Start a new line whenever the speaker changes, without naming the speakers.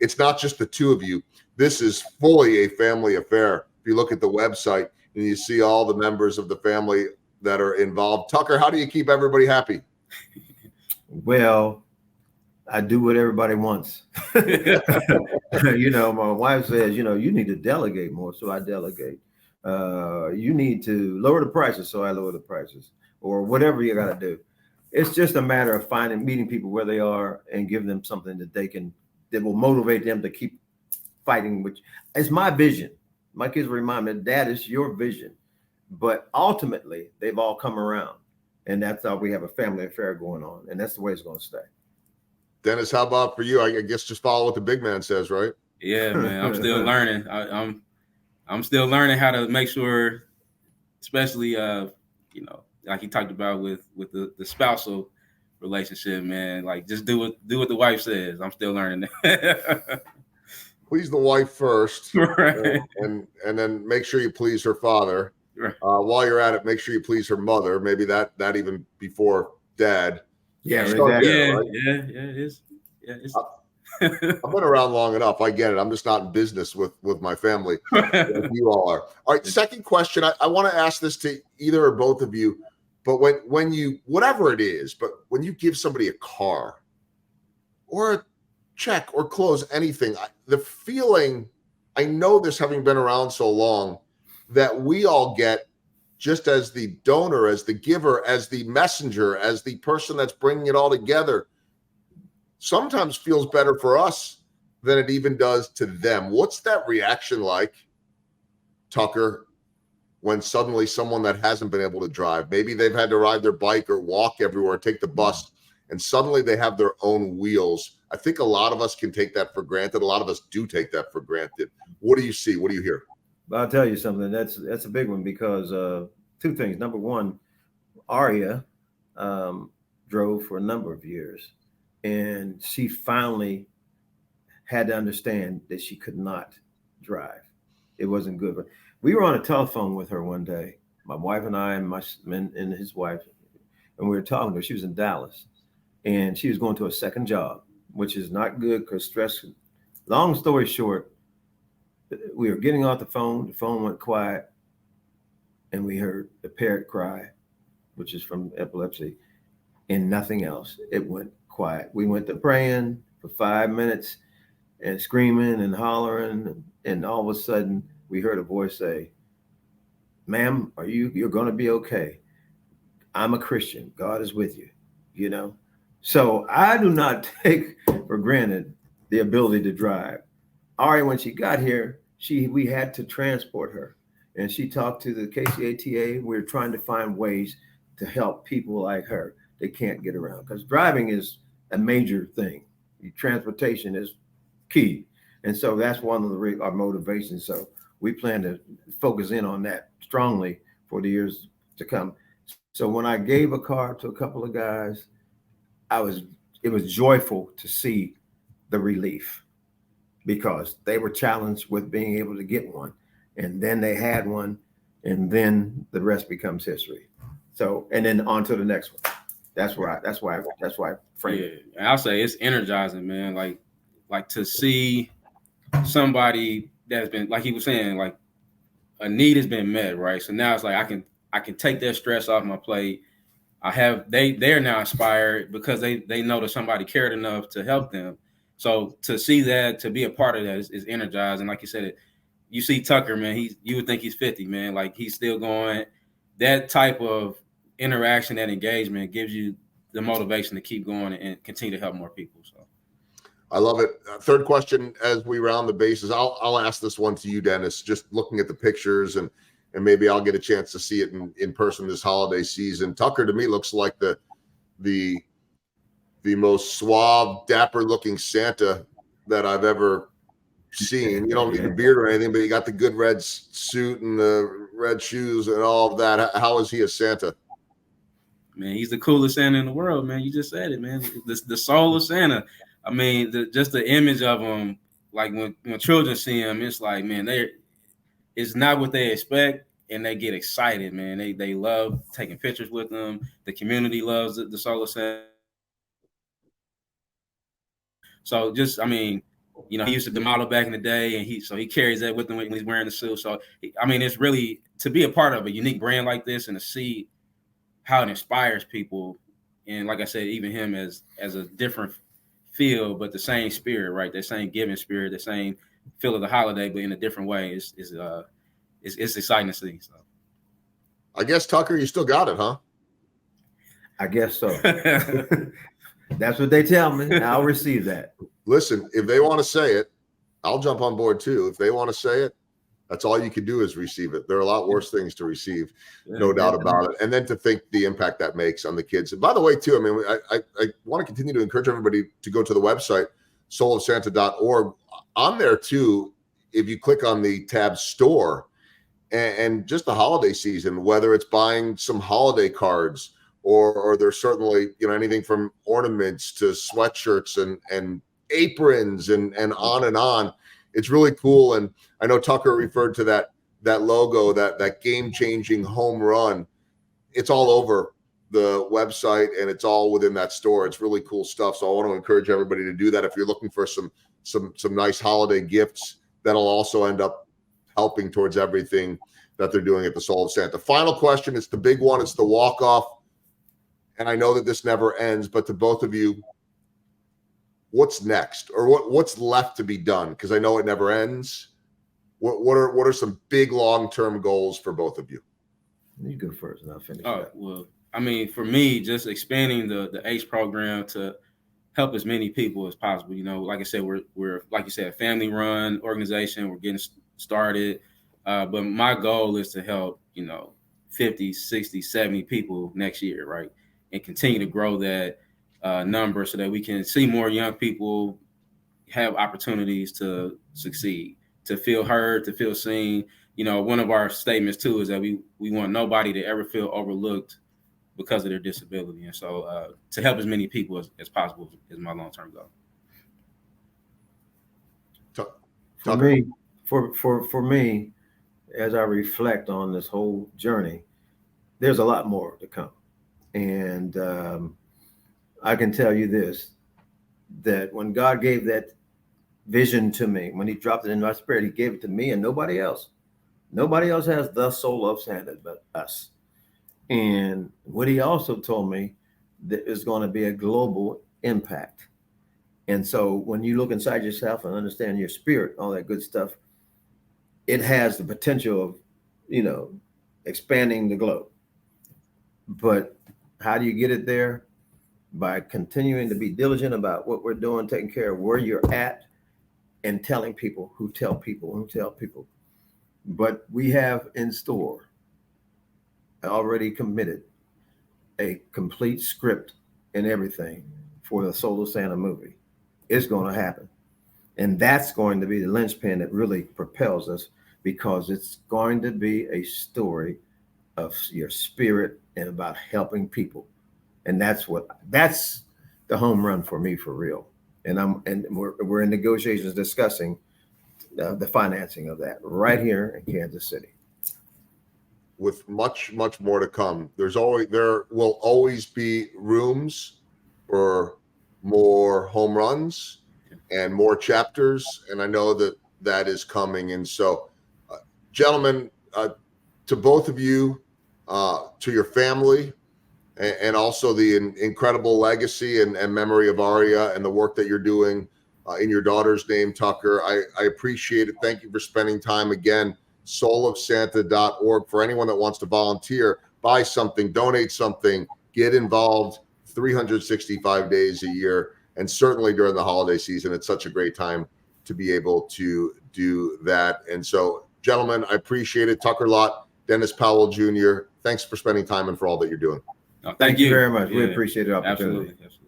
it's not just the two of you. This is fully a family affair. If you look at the website and you see all the members of the family that are involved. Tucker, how do you keep everybody happy?
Well, I do what everybody wants. My wife says, you need to delegate more. So I delegate. You need to lower the prices. So I lower the prices, or whatever you got to do. It's just a matter of meeting people where they are and give them something that will motivate them to keep fighting, which is my vision. My kids remind me, Dad, it's your vision. But ultimately, they've all come around. And that's how we have a family affair going on. And that's the way it's going to stay.
Dennis, how about for you? I guess just follow what the big man says, right?
Yeah, man. I'm still learning. I'm still learning how to make sure, especially like he talked about with the spousal relationship, man. Like just do what the wife says. I'm still learning that.
Please the wife first,
right.
and then make sure you please her father.
Right.
While you're at it, make sure you please her mother. Maybe that even before dad.
Yeah,
exactly.
Yeah, it is. Yeah, it's.
I've been around long enough. I get it. I'm just not in business with my family like you all are. All right. Second question. I want to ask this to either or both of you, but when you, whatever it is, but when you give somebody a car or a check or clothes, anything, the feeling, I know this having been around so long, that we all get, just as the donor, as the giver, as the messenger, as the person that's bringing it all together, sometimes feels better for us than it even does to them. What's that reaction like, Tucker, when suddenly someone that hasn't been able to drive, maybe they've had to ride their bike or walk everywhere, take the bus, and suddenly they have their own wheels? I think a lot of us can take that for granted. A lot of us do take that for granted. What do you see? What do you hear?
I'll tell you something. That's a big one, because two things. Number one, Aria drove for a number of years, and she finally had to understand that she could not drive. It wasn't good. But we were on a telephone with her one day, my wife and I, and his wife, and we were talking to her. She was in Dallas, and she was going to a second job, which is not good because stress. Long story short, we were getting off the phone went quiet, and we heard the parrot cry, which is from epilepsy, and nothing else. It went quiet. We went to praying for 5 minutes and screaming and hollering, and all of a sudden we heard a voice say, "Ma'am, you're going to be okay. I'm a Christian. God is with you," So I do not take for granted the ability to drive. Ari, when she got here, we had to transport her, and she talked to the KCATA. We're trying to find ways to help people like her that can't get around, because driving is a major thing. Transportation is key, and so that's one of our motivations. So we plan to focus in on that strongly for the years to come. So when I gave a car to a couple of guys, it was joyful to see the relief, because they were challenged with being able to get one, and then they had one, and then the rest becomes history. So, and then on to the next one. That's why I frame it.
Yeah, I'll say it's energizing, man. Like to see somebody that's been, like he was saying, like a need has been met, right? So now it's like I can take that stress off my plate. They're now inspired because they know that somebody cared enough to help them. So to see that, to be a part of that is energizing. Like you said, you see Tucker, man, you would think he's 50, man. Like he's still going. That type of interaction, that engagement gives you the motivation to keep going and continue to help more people. So
I love it. Third question, as we round the bases, I'll ask this one to you, Dennis, just looking at the pictures, and maybe I'll get a chance to see it in person this holiday season. Tucker, to me, looks like the most suave, dapper-looking Santa that I've ever seen. You don't need a beard or anything, but you got the good red suit and the red shoes and all of that. How is he a Santa?
Man, he's the coolest Santa in the world, man. You just said it, man. The soul of Santa. I mean, just the image of him, like when children see him, it's like, man, it's not what they expect, and they get excited, man. They love taking pictures with them. The community loves the soul of Santa. So just, I mean, you know, he used to model back in the day, and he carries that with him when he's wearing the suit. So I mean, it's really to be a part of a unique brand like this and to see how it inspires people. And like I said, even him as a different feel, but the same spirit, right? The same giving spirit, the same feel of the holiday, but in a different way. It's exciting to see. So
I guess, Tucker, you still got it, huh?
I guess so. That's what they tell me. I'll receive that.
Listen, if they want to say it, I'll jump on board too. If they want to say it, that's all you can do is receive it. There are a lot worse things to receive, no doubt about it. And then to think the impact that makes on the kids. And by the way, too, I mean, I want to continue to encourage everybody to go to the website, soulofsanta.org. On there, too, if you click on the tab store and just the holiday season, whether it's buying some holiday cards or there's certainly, you know, anything from ornaments to sweatshirts and aprons and on and on. It's really cool. And I know Tucker referred to that logo, that game-changing home run. It's all over the website and it's all within that store. It's really cool stuff. So I want to encourage everybody to do that. If you're looking for some nice holiday gifts, that'll also end up helping towards everything that they're doing at the Soul of Santa. Final question. It's the big one. It's the walk-off. And I know that this never ends, but to both of you, what's next, or what's left to be done? Because I know it never ends. What are some big long-term goals for both of you?
You go first, and I'll finish.
Well, I mean, for me, just expanding the ACE program to help as many people as possible. You know, like I said, we're like you said, a family-run organization. We're getting started, but my goal is to help 50, 60, 70 people next year, right, and continue to grow that number so that we can see more young people have opportunities to succeed, to feel heard, to feel seen. You know, one of our statements too is that we want nobody to ever feel overlooked because of their disability. And so to help as many people as possible is my long-term goal.
For me, as I reflect on this whole journey, there's a lot more to come. And I can tell you this, that when God gave that vision to me, when he dropped it in my spirit, he gave it to me and nobody else. Nobody else has the soul of Santa but us. And what he also told me, that is going to be a global impact. And so when you look inside yourself and understand your spirit, all that good stuff, it has the potential of, expanding the globe. But how do you get it there? By continuing to be diligent about what we're doing, taking care of where you're at, and telling people who tell people. But we have in store, already committed, a complete script and everything for the Soul of Santa movie. It's going to happen. And that's going to be the linchpin that really propels us, because it's going to be a story of your spirit and about helping people. And that's the home run for me, for real. And we're in negotiations discussing the financing of that right here in Kansas City.
With much, much more to come. There will always be rooms for more home runs and more chapters. And I know that is coming. And so, gentlemen, to both of you, to your family, and also the incredible legacy and memory of Aria and the work that you're doing in your daughter's name, Tucker. I appreciate it. Thank you for spending time again. soulofsanta.org for anyone that wants to volunteer, buy something, donate something, get involved 365 days a year. And certainly during the holiday season, it's such a great time to be able to do that. And so, gentlemen, I appreciate it. Tucker, Lott, Dennis Powell Jr., thanks for spending time and for all that you're doing.
Thank you
very much. We appreciate the opportunity.
Absolutely.